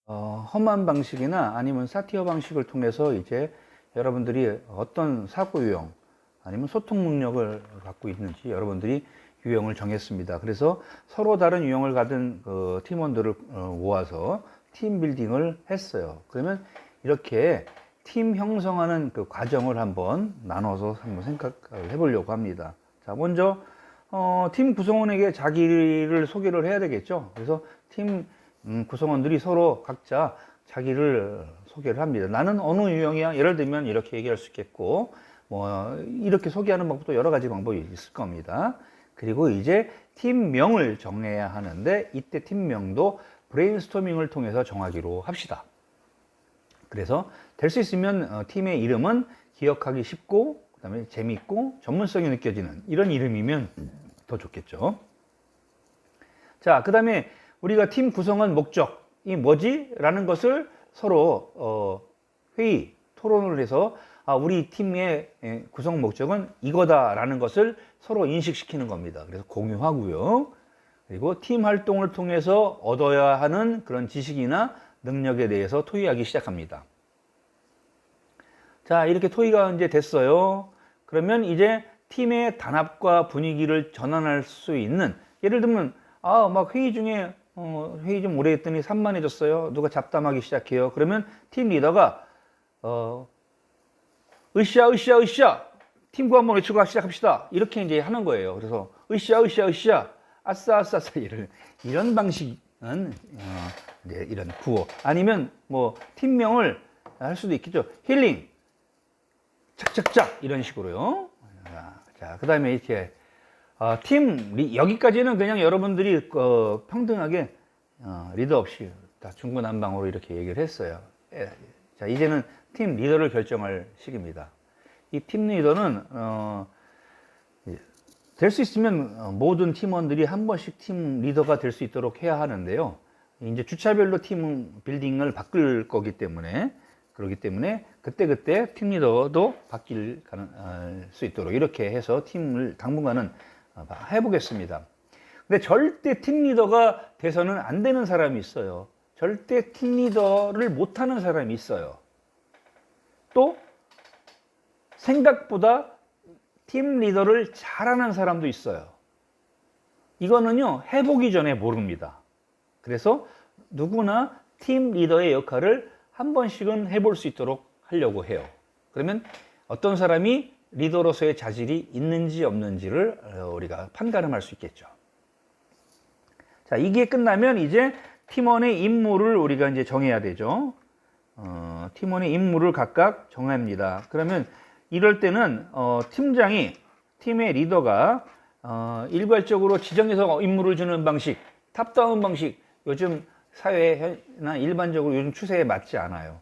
험한 방식이나 아니면 사티어 방식을 통해서 이제 여러분들이 어떤 사고 유형 아니면 소통 능력을 갖고 있는지 여러분들이 유형을 정했습니다. 그래서 서로 다른 유형을 가진 팀원들을 모아서 팀 빌딩을 했어요. 그러면 이렇게 팀 형성하는 그 과정을 한번 나눠서 한번 생각을 해보려고 합니다. 자, 먼저 팀 구성원에게 자기를 소개를 해야 되겠죠. 그래서 팀 구성원들이 서로 각자 자기를 소개를 합니다. 나는 어느 유형이야? 예를 들면 이렇게 얘기할 수 있겠고, 뭐 이렇게 소개하는 방법도 여러 가지 방법이 있을 겁니다. 그리고 이제 팀명을 정해야 하는데 이때 팀명도 브레인스토밍을 통해서 정하기로 합시다. 그래서 될 수 있으면 팀의 이름은 기억하기 쉽고 그 다음에 재밌고 전문성이 느껴지는 이런 이름이면 더 좋겠죠. 자, 그 다음에 우리가 팀 구성한 목적이 뭐지? 라는 것을 서로 회의, 토론을 해서 우리 팀의 구성 목적은 이거다 라는 것을 서로 인식시키는 겁니다. 그래서 공유하고요. 그리고 팀 활동을 통해서 얻어야 하는 그런 지식이나 능력에 대해서 토의하기 시작합니다. 자, 이렇게 토의가 이제 됐어요. 그러면 이제 팀의 단합과 분위기를 전환할 수 있는, 예를 들면 막 회의 중에 회의 좀 오래 했더니 산만해졌어요. 누가 잡담하기 시작해요. 그러면 팀 리더가 으쌰 팀구 한번 외치고 시작합시다. 이렇게 이제 하는 거예요. 그래서 으쌰 아싸 이런 방식은 이제 이런 구호 아니면 뭐 팀명을 할 수도 있겠죠. 힐링 착착착 이런 식으로요. 자, 그 다음에 이렇게 여기까지는 그냥 여러분들이 평등하게 리더 없이 다 중구난방으로 이렇게 얘기를 했어요. 자, 이제는 팀 리더를 결정할 시기입니다. 이 팀 리더는 될 수 있으면 모든 팀원들이 한 번씩 팀 리더가 될 수 있도록 해야 하는데요. 이제 주차별로 팀 빌딩을 바꿀 거기 때문에 그렇기 때문에 그때 팀 리더도 바뀔 수 있도록 이렇게 해서 팀을 당분간은 해보겠습니다. 근데 절대 팀 리더가 돼서는 안 되는 사람이 있어요. 절대 팀 리더를 못하는 사람이 있어요. 또 생각보다 팀 리더를 잘하는 사람도 있어요. 이거는요, 해보기 전에 모릅니다. 그래서 누구나 팀 리더의 역할을 한 번씩은 해볼 수 있도록 하려고 해요. 그러면 어떤 사람이 리더로서의 자질이 있는지 없는지를 우리가 판가름할 수 있겠죠. 자, 이게 끝나면 이제 팀원의 임무를 우리가 이제 정해야 되죠. 팀원의 임무를 각각 정합니다. 그러면 이럴 때는 팀장이 팀의 리더가 일괄적으로 지정해서 임무를 주는 방식, 탑다운 방식, 요즘 사회나 일반적으로 요즘 추세에 맞지 않아요.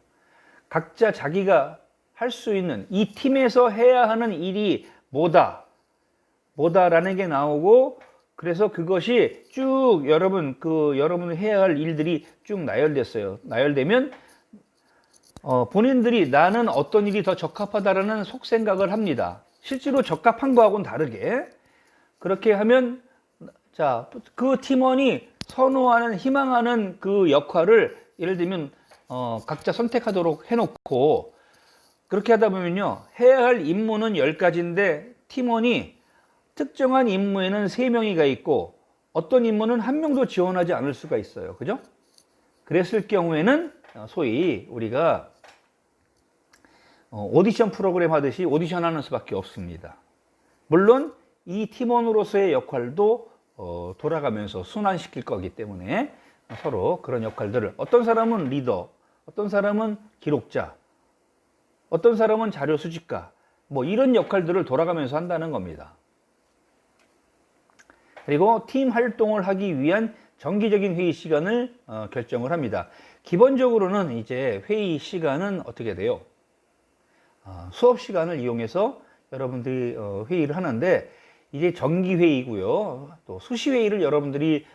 각자 자기가 할 수 있는 이 팀에서 해야 하는 일이 뭐다라는 게 나오고, 그래서 그것이 쭉 여러분이 해야 할 일들이 쭉 나열됐어요. 나열되면 본인들이 나는 어떤 일이 더 적합하다라는 속생각을 합니다. 실제로 적합한 거하고는 다르게 그렇게 하면, 자, 그 팀원이 선호하는 희망하는 그 역할을 예를 들면 각자 선택하도록 해놓고, 그렇게 하다 보면요, 해야 할 임무는 10가지인데 팀원이 특정한 임무에는 3명이가 있고 어떤 임무는 1명도 지원하지 않을 수가 있어요. 그죠? 그랬을 경우에는 소위 우리가 오디션 프로그램 하듯이 오디션하는 수밖에 없습니다. 물론 이 팀원으로서의 역할도 돌아가면서 순환시킬 거기 때문에 서로 그런 역할들을, 어떤 사람은 리더, 어떤 사람은 기록자, 어떤 사람은 자료 수집가, 뭐 이런 역할들을 돌아가면서 한다는 겁니다. 그리고 팀 활동을 하기 위한 정기적인 회의 시간을 결정을 합니다. 기본적으로는 이제 회의 시간은 어떻게 돼요? 수업 시간을 이용해서 여러분들이 회의를 하는데, 이제 정기 회의고요. 또 수시 회의를 여러분들이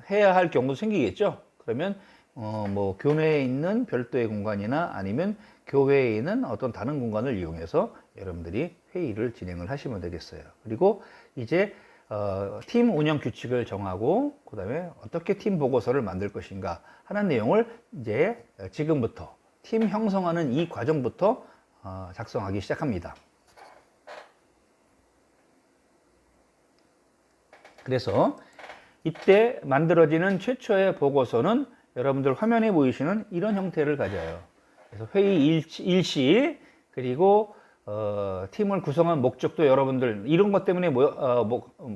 해야 할 경우도 생기겠죠. 그러면 뭐 교내에 있는 별도의 공간이나 아니면 교회에 있는 어떤 다른 공간을 이용해서 여러분들이 회의를 진행을 하시면 되겠어요. 그리고 이제 팀 운영 규칙을 정하고 그 다음에 어떻게 팀 보고서를 만들 것인가 하는 내용을 이제 지금부터 팀 형성하는 이 과정부터 작성하기 시작합니다. 그래서 이때 만들어지는 최초의 보고서는 여러분들 화면에 보이시는 이런 형태를 가져요. 그래서 회의 일시 그리고 팀을 구성한 목적도 여러분들 이런 것 때문에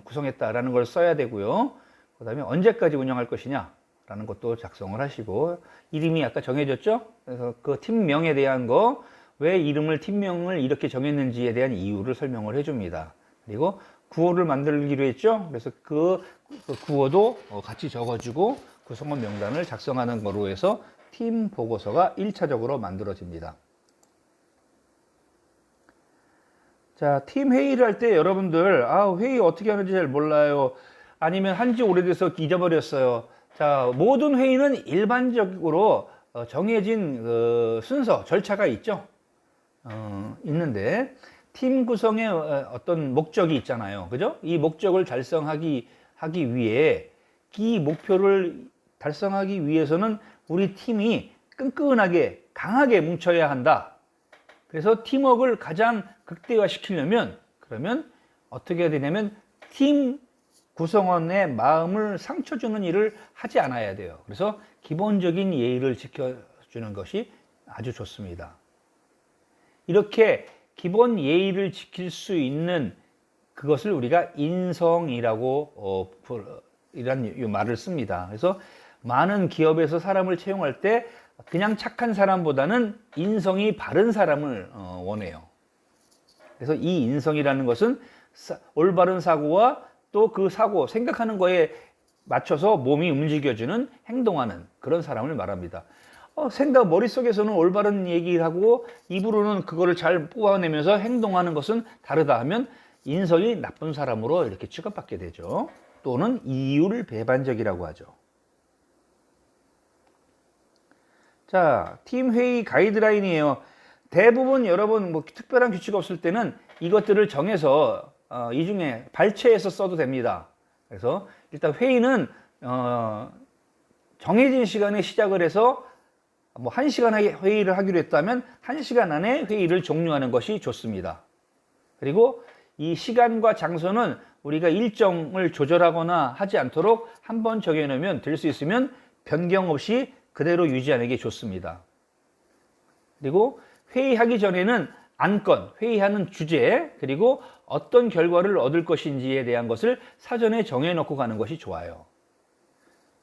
구성했다라는 걸 써야 되고요. 그 다음에 언제까지 운영할 것이냐 라는 것도 작성을 하시고, 이름이 아까 정해졌죠? 그래서 그 팀명에 대한 거, 왜 이름을 팀명을 이렇게 정했는지에 대한 이유를 설명을 해줍니다. 그리고 구호를 만들기로 했죠? 그래서 그 구호도 같이 적어주고 구성원 명단을 작성하는 거로 해서 팀 보고서가 1차적으로 만들어집니다. 자, 팀 회의를 할 때 여러분들, 회의 어떻게 하는지 잘 몰라요. 아니면 한지 오래돼서 잊어버렸어요. 자, 모든 회의는 일반적으로 정해진 순서, 절차가 있죠. 있는데, 팀 구성의 어떤 목적이 있잖아요. 그죠? 이 목적을 달성하기 위해, 이 목표를 달성하기 위해서는 우리 팀이 끈끈하게, 강하게 뭉쳐야 한다. 그래서 팀워크를 가장 극대화시키려면, 그러면 어떻게 해야 되냐면, 팀 구성원의 마음을 상처 주는 일을 하지 않아야 돼요. 그래서 기본적인 예의를 지켜주는 것이 아주 좋습니다. 이렇게 기본 예의를 지킬 수 있는 그것을 우리가 인성이라고 이런 말을 씁니다. 그래서 많은 기업에서 사람을 채용할 때 그냥 착한 사람보다는 인성이 바른 사람을 원해요. 그래서 이 인성이라는 것은 올바른 사고와 또 그 사고, 생각하는 거에 맞춰서 몸이 움직여주는, 행동하는 그런 사람을 말합니다. 머릿속에서는 올바른 얘기를 하고 입으로는 그거를 잘 뽑아내면서 행동하는 것은 다르다 하면 인성이 나쁜 사람으로 이렇게 취급받게 되죠. 또는 이율 배반적이라고 하죠. 자, 팀 회의 가이드라인이에요. 대부분 여러분 특별한 규칙 없을 때는 이것들을 정해서 이 중에 발췌해서 써도 됩니다. 그래서 일단 회의는 정해진 시간에 시작을 해서 1시간 회의를 하기로 했다면 1시간 안에 회의를 종료하는 것이 좋습니다. 그리고 이 시간과 장소는 우리가 일정을 조절하거나 하지 않도록 한번 정해놓으면 될 수 있으면 변경 없이 그대로 유지하는 게 좋습니다. 그리고 회의하기 전에는 안건, 회의하는 주제, 그리고 어떤 결과를 얻을 것인지에 대한 것을 사전에 정해놓고 가는 것이 좋아요.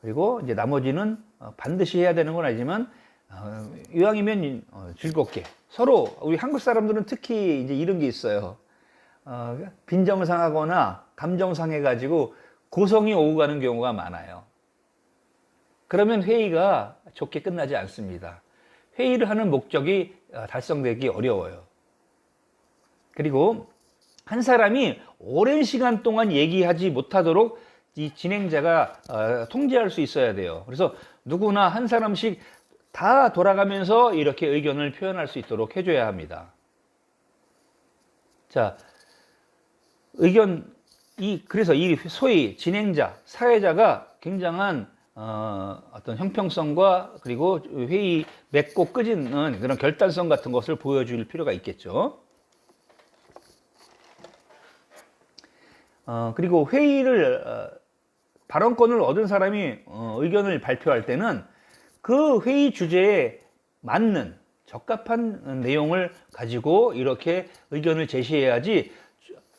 그리고 이제 나머지는 반드시 해야 되는 건 아니지만 이왕이면 즐겁게 서로, 우리 한국 사람들은 특히 이제 이런 게 있어요. 빈정을 상하거나 감정 상해가지고 고성이 오고 가는 경우가 많아요. 그러면 회의가 좋게 끝나지 않습니다. 회의를 하는 목적이 달성되기 어려워요. 그리고 한 사람이 오랜 시간 동안 얘기하지 못하도록 이 진행자가 통제할 수 있어야 돼요. 그래서 누구나 한 사람씩 다 돌아가면서 이렇게 의견을 표현할 수 있도록 해줘야 합니다. 자, 그래서 이 소위 진행자, 사회자가 굉장한 어떤 형평성과 그리고 회의 맺고 끄지는 그런 결단성 같은 것을 보여줄 필요가 있겠죠. 그리고 발언권을 얻은 사람이 의견을 발표할 때는 그 회의 주제에 맞는 적합한 내용을 가지고 이렇게 의견을 제시해야지,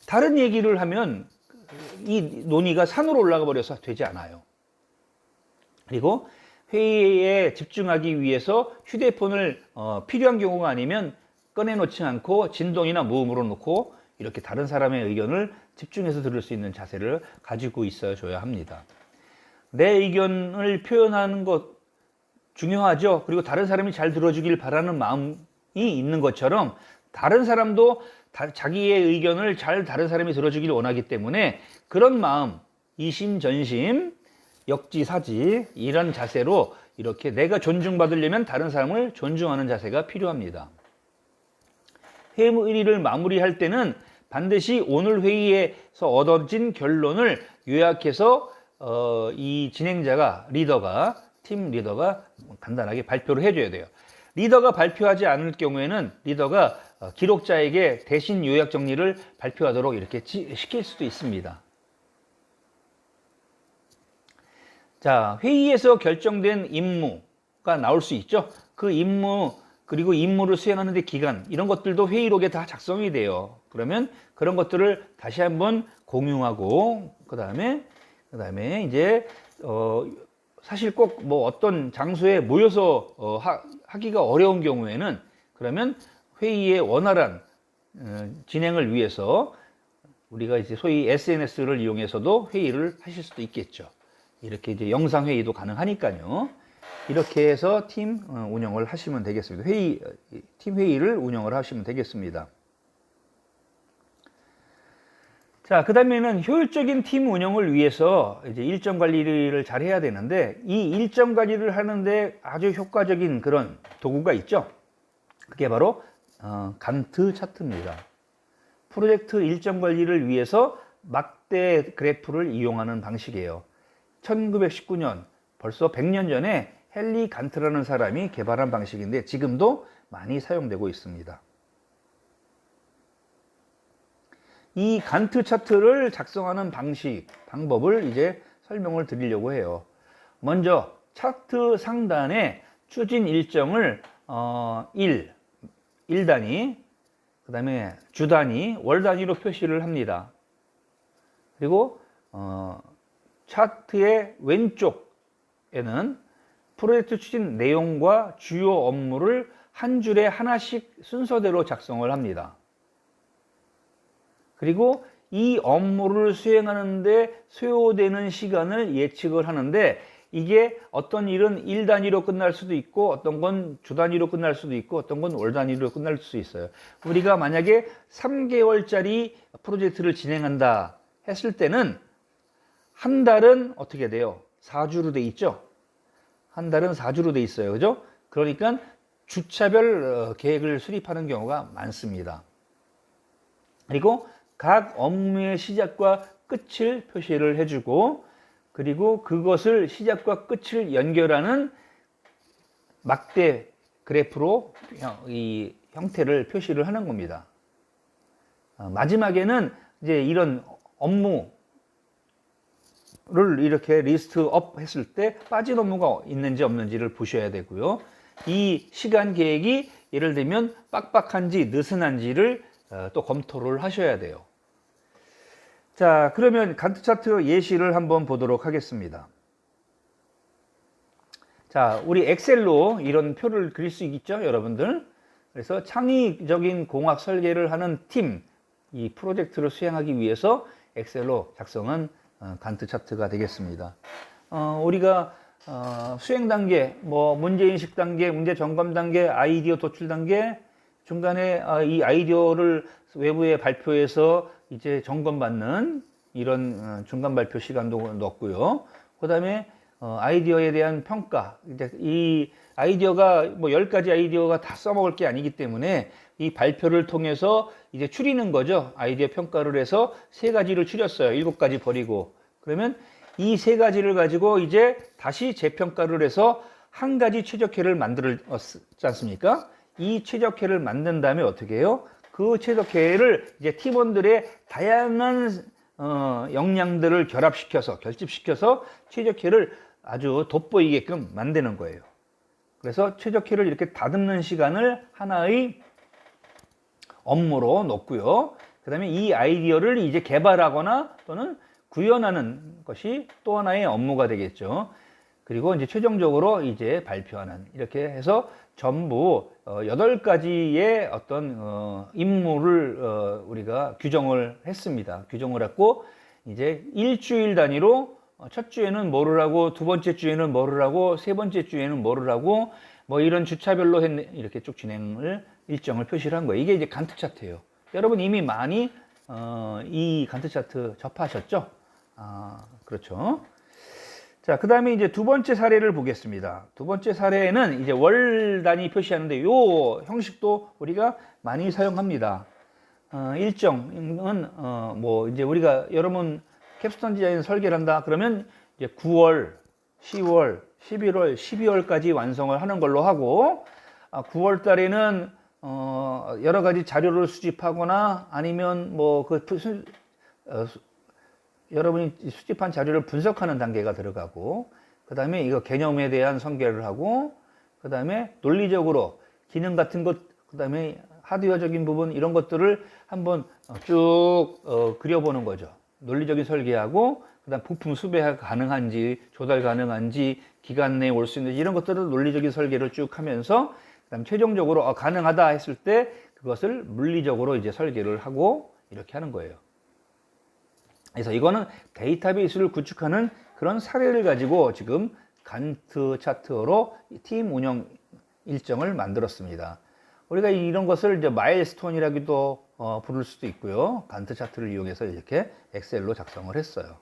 다른 얘기를 하면 이 논의가 산으로 올라가 버려서 되지 않아요. 그리고 회의에 집중하기 위해서 휴대폰을 필요한 경우가 아니면 꺼내놓지 않고 진동이나 무음으로 놓고 이렇게 다른 사람의 의견을 집중해서 들을 수 있는 자세를 가지고 있어줘야 합니다. 내 의견을 표현하는 것 중요하죠. 그리고 다른 사람이 잘 들어주길 바라는 마음이 있는 것처럼 다른 사람도 자기의 의견을 잘 다른 사람이 들어주길 원하기 때문에 그런 마음, 이심전심, 역지사지, 이런 자세로 이렇게 내가 존중받으려면 다른 사람을 존중하는 자세가 필요합니다. 회의를 마무리할 때는 반드시 오늘 회의에서 얻어진 결론을 요약해서 이 진행자가, 리더가, 팀 리더가 간단하게 발표를 해줘야 돼요. 리더가 발표하지 않을 경우에는 리더가 기록자에게 대신 요약 정리를 발표하도록 이렇게 시킬 수도 있습니다. 자, 회의에서 결정된 임무가 나올 수 있죠. 그 임무, 그리고 임무를 수행하는 데 기간, 이런 것들도 회의록에 다 작성이 돼요. 그러면 그런 것들을 다시 한번 공유하고, 그 다음에 이제 사실 꼭 뭐 어떤 장소에 모여서 하기가 어려운 경우에는, 그러면 회의의 원활한 진행을 위해서 우리가 이제 소위 SNS를 이용해서도 회의를 하실 수도 있겠죠. 이렇게 이제 영상 회의도 가능하니까요. 이렇게 해서 팀 운영을 하시면 되겠습니다. 팀 회의를 운영을 하시면 되겠습니다. 자, 그 다음에는 효율적인 팀 운영을 위해서 이제 일정 관리를 잘 해야 되는데, 이 일정 관리를 하는데 아주 효과적인 그런 도구가 있죠. 그게 바로 간트 차트입니다. 프로젝트 일정 관리를 위해서 막대 그래프를 이용하는 방식이에요. 1919년, 벌써 100년 전에 헨리 간트라는 사람이 개발한 방식인데 지금도 많이 사용되고 있습니다. 이 간트 차트를 작성하는 방법을 이제 설명을 드리려고 해요. 먼저 차트 상단에 추진 일정을 일 단위, 그 다음에 주 단위, 월 단위로 표시를 합니다. 그리고 차트의 왼쪽에는 프로젝트 추진 내용과 주요 업무를 한 줄에 하나씩 순서대로 작성을 합니다. 그리고 이 업무를 수행하는데 소요되는 시간을 예측을 하는데, 이게 어떤 일은 일 단위로 끝날 수도 있고, 어떤 건 주 단위로 끝날 수도 있고, 어떤 건 월 단위로 끝날 수 있어요. 우리가 만약에 3개월짜리 프로젝트를 진행한다 했을 때는 한 달은 어떻게 돼요? 4주로 돼 있죠? 한 달은 4주로 돼 있어요. 그죠? 그러니까 주차별 계획을 수립하는 경우가 많습니다. 그리고 각 업무의 시작과 끝을 표시를 해주고, 그리고 그것을 시작과 끝을 연결하는 막대 그래프로 이 형태를 표시를 하는 겁니다. 마지막에는 이제 이런 업무를 이렇게 리스트업 했을 때 빠진 업무가 있는지 없는지를 보셔야 되고요. 이 시간 계획이 예를 들면 빡빡한지 느슨한지를 또 검토를 하셔야 돼요. 자, 그러면 간트 차트 예시를 한번 보도록 하겠습니다. 자, 우리 엑셀로 이런 표를 그릴 수 있죠, 여러분들? 그래서 창의적인 공학 설계를 하는 팀, 이 프로젝트를 수행하기 위해서 엑셀로 작성한 간트 차트가 되겠습니다. 우리가 수행 단계, 뭐 문제인식 단계, 문제 점검 단계, 아이디어 도출 단계, 중간에 이 아이디어를 외부에 발표해서 이제 점검받는 이런 중간 발표 시간도 넣었고요. 그 다음에 아이디어에 대한 평가, 이제 이 아이디어가 뭐 10가지 아이디어가 다 써먹을 게 아니기 때문에 이 발표를 통해서 이제 추리는 거죠. 아이디어 평가를 해서 3가지를 추렸어요. 7가지 버리고. 그러면 이 3가지를 가지고 이제 다시 재평가를 해서 1가지 최적회를 만들었지 않습니까? 이 최적회를 만든 다음에 어떻게 해요? 그 최적회를 이제 팀원들의 다양한 역량들을 결합시켜서, 결집시켜서 최적회를 아주 돋보이게끔 만드는 거예요. 그래서 최적회를 이렇게 다듬는 시간을 하나의 업무로 놓고요. 그 다음에 이 아이디어를 이제 개발하거나 또는 구현하는 것이 또 하나의 업무가 되겠죠. 그리고 이제 최종적으로 이제 발표하는, 이렇게 해서 전부 8가지의 어떤 임무를 우리가 규정을 했습니다. 규정을 했고, 이제 일주일 단위로 첫 주에는 뭐를 하고, 두 번째 주에는 뭐를 하고, 세 번째 주에는 뭐를 하고, 뭐 이런 주차별로 이렇게 쭉 일정을 표시를 한 거예요. 이게 이제 간트 차트예요. 여러분 이미 많이 이 간트 차트 접하셨죠? 그렇죠. 자, 그 다음에 이제 두 번째 사례를 보겠습니다. 두 번째 사례는 이제 월 단위 표시하는데 요 형식도 우리가 많이 사용합니다. 일정은 뭐 이제 우리가 여러분 캡스톤 디자인 설계를 한다 그러면 이제 9월, 10월, 11월, 12월까지 완성을 하는 걸로 하고 9월 달에는 여러 가지 자료를 수집하거나 아니면 뭐 여러분이 수집한 자료를 분석하는 단계가 들어가고 그 다음에 이거 개념에 대한 설계를 하고 그 다음에 논리적으로 기능 같은 것 그 다음에 하드웨어적인 부분 이런 것들을 한번 쭉 그려보는 거죠. 논리적인 설계하고 그다음 부품 수배가 가능한지 조달 가능한지 기간 내에 올 수 있는지 이런 것들을 논리적인 설계를 쭉 하면서 그다음 최종적으로 가능하다 했을 때 그것을 물리적으로 이제 설계를 하고 이렇게 하는 거예요. 그래서 이거는 데이터베이스를 구축하는 그런 사례를 가지고 지금 간트 차트로 팀 운영 일정을 만들었습니다. 우리가 이런 것을 이제 마일스톤이라고도 부를 수도 있고요. 간트 차트를 이용해서 이렇게 엑셀로 작성을 했어요.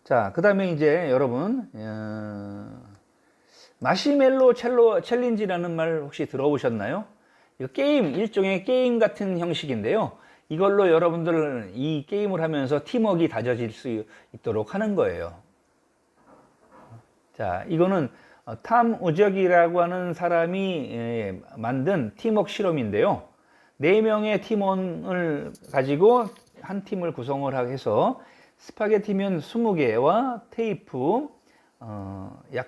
자, 그 다음에 이제 여러분 마시멜로 챌린지라는 말 혹시 들어보셨나요? 이거 게임, 일종의 게임 같은 형식인데요. 이걸로 여러분들 이 게임을 하면서 팀워크가 다져질 수 있도록 하는 거예요. 자, 이거는 탐 우적이라고 하는 사람이 만든 팀워크 실험인데요. 4명의 팀원을 가지고 한 팀을 구성을 해서 스파게티면 20개와 테이프 약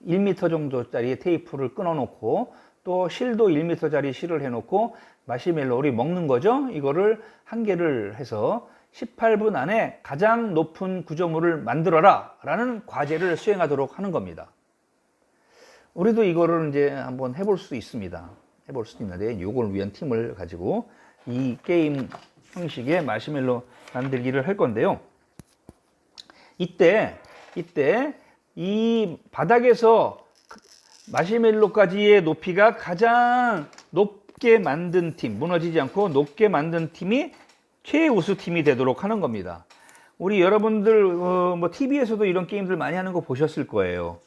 1m 정도짜리 테이프를 끊어 놓고 또 실도 1m짜리 실을 해 놓고 마시멜로를 먹는 거죠. 이거를 한 개를 해서 18분 안에 가장 높은 구조물을 만들어라 라는 과제를 수행하도록 하는 겁니다. 우리도 이거를 이제 한번 해볼 수 있습니다. 해볼 수 있는데 이걸 위한 팀을 가지고 이 게임 형식의 마시멜로 만들기를 할 건데요. 이때 이 바닥에서 마시멜로까지의 높이가 가장 높게 만든 팀, 무너지지 않고 높게 만든 팀이 최우수 팀이 되도록 하는 겁니다. 우리 여러분들 뭐 TV에서도 이런 게임들 많이 하는 거 보셨을 거예요.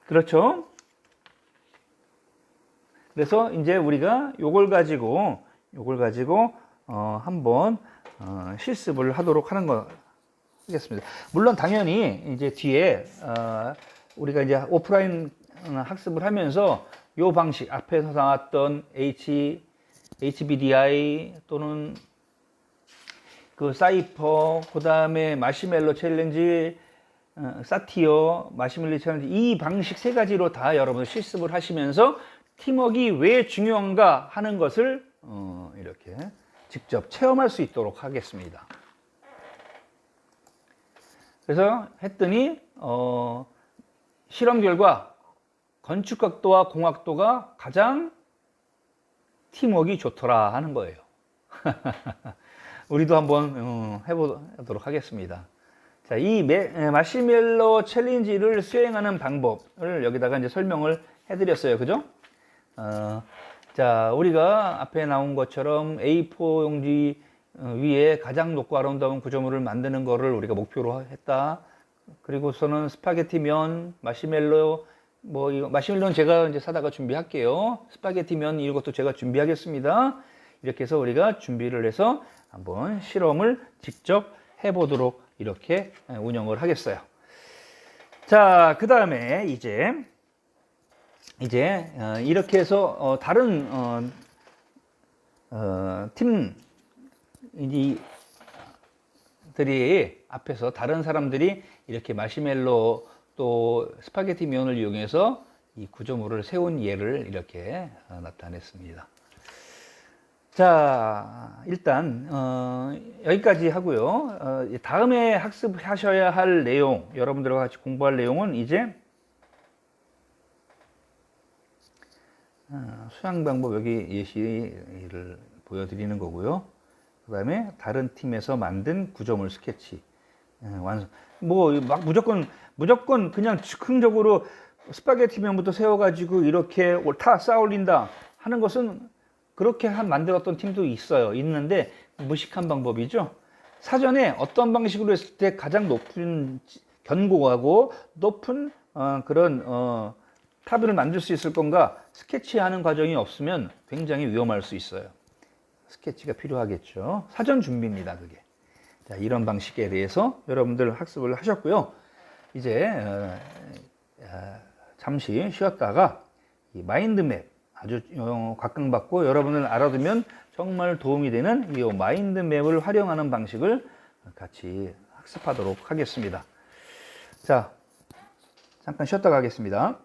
그렇죠? 그래서 이제 우리가 요걸 가지고 한번 실습을 하도록 하는 거 하겠습니다. 물론 당연히 이제 뒤에 우리가 이제 오프라인 학습을 하면서 요 방식 앞에서 나왔던 HBDI 또는 그 사이퍼, 그 다음에 마시멜로 챌린지, 사티어, 마시멜로 챌린지 이 방식 3가지로 다 여러분들 실습을 하시면서 팀워크가 왜 중요한가 하는 것을 이렇게 직접 체험할 수 있도록 하겠습니다. 그래서 했더니 실험 결과 건축 각도와 공학도가 가장 팀워크가 좋더라 하는 거예요. 우리도 한번 해보도록 하겠습니다. 자, 이 마시멜로 챌린지를 수행하는 방법을 여기다가 이제 설명을 해드렸어요. 그죠? 자, 우리가 앞에 나온 것처럼 A4 용지 위에 가장 높고 아름다운 구조물을 만드는 거를 우리가 목표로 했다. 그리고서는 스파게티 면, 마시멜로, 뭐, 이거, 마시멜로는 제가 이제 사다가 준비할게요. 스파게티 면 이것도 제가 준비하겠습니다. 이렇게 해서 우리가 준비를 해서 한번 실험을 직접 해보도록 이렇게 운영을 하겠어요. 자, 그 다음에 이제 이렇게 해서 다른 팀들이 앞에서 다른 사람들이 이렇게 마시멜로 또 스파게티 면을 이용해서 이 구조물을 세운 예를 이렇게 나타냈습니다. 자, 일단 여기까지 하고요. 다음에 학습하셔야 할 내용, 여러분들과 같이 공부할 내용은 이제 수양 방법 여기 예시를 보여드리는 거고요. 그 다음에 다른 팀에서 만든 구조물 스케치 완성. 뭐 막 무조건 그냥 즉흥적으로 스파게티 면부터 세워가지고 이렇게 다 쌓아 올린다 하는 것은 그렇게 만들었던 팀도 있는데 무식한 방법이죠. 사전에 어떤 방식으로 했을 때 가장 높은 견고하고 높은 그런 탑을 만들 수 있을 건가? 스케치하는 과정이 없으면 굉장히 위험할 수 있어요. 스케치가 필요하겠죠. 사전 준비입니다, 그게. 자, 이런 방식에 대해서 여러분들 학습을 하셨고요. 이제 잠시 쉬었다가 이 마인드맵 아주 각광받고 여러분을 알아두면 정말 도움이 되는 이 마인드맵을 활용하는 방식을 같이 학습하도록 하겠습니다. 자, 잠깐 쉬었다 가겠습니다.